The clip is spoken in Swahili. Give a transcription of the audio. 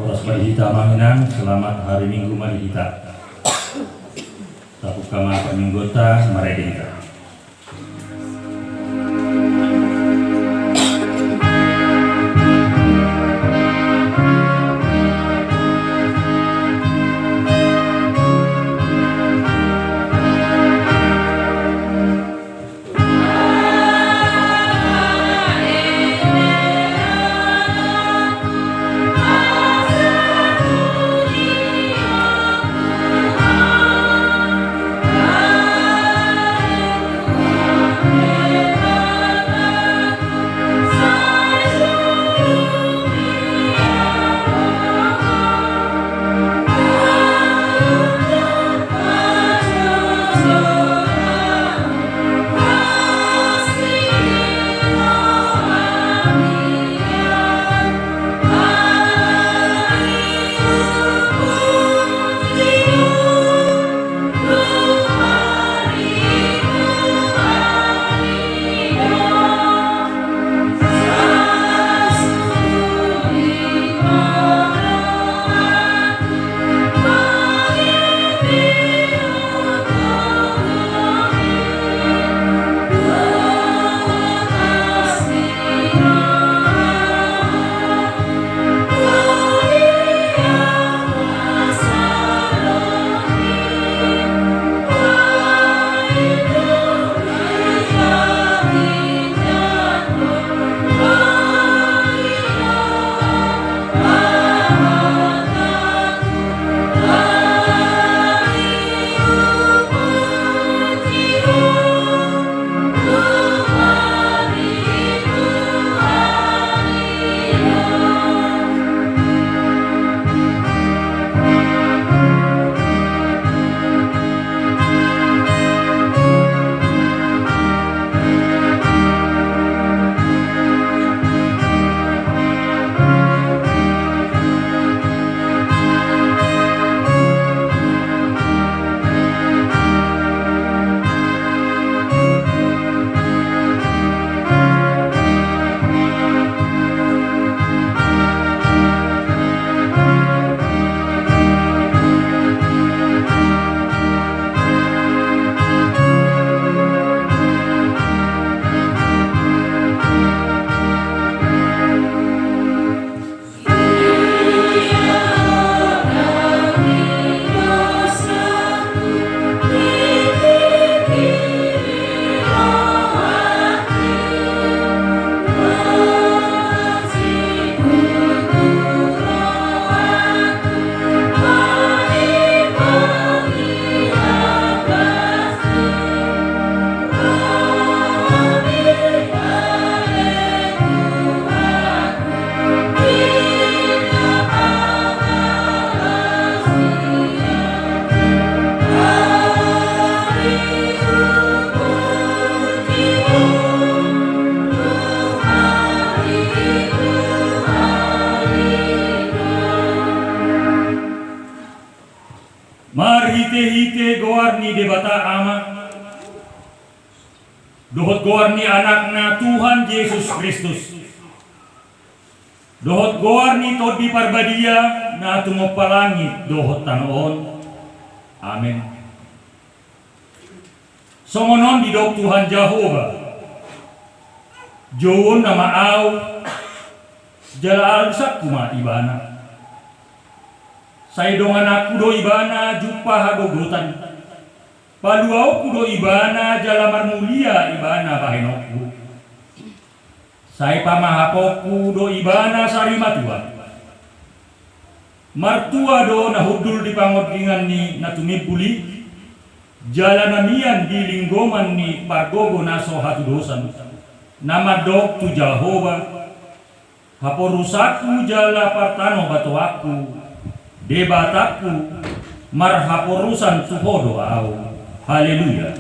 Oras marihita manginang, selamat hari Minggu marihita. Tapos kama paminggota, maredita. Marhite-hite goarni debata ama dohot goarni anakna Tuhan Yesus Kristus dohot goarni todi parbadia na tumopalangit dohot tanoon. Amen. Songonon di dok Tuhan Jehovah Jowon na maaw jala alsak kuma ibana saidongan aku do ibana jupa hagogotan paluau kudo ibana jalamar mulia ibana bahenoku sai pamahapoku do ibana sarimatua martua do nahudul di pangodingan ni natumipuli jalanamian di linggoman ni pagogo naso hatu dosan nama dok tu Jehovah haporusaku jala partano batoaku debataku marhaporusan suhodo au. Haleluya.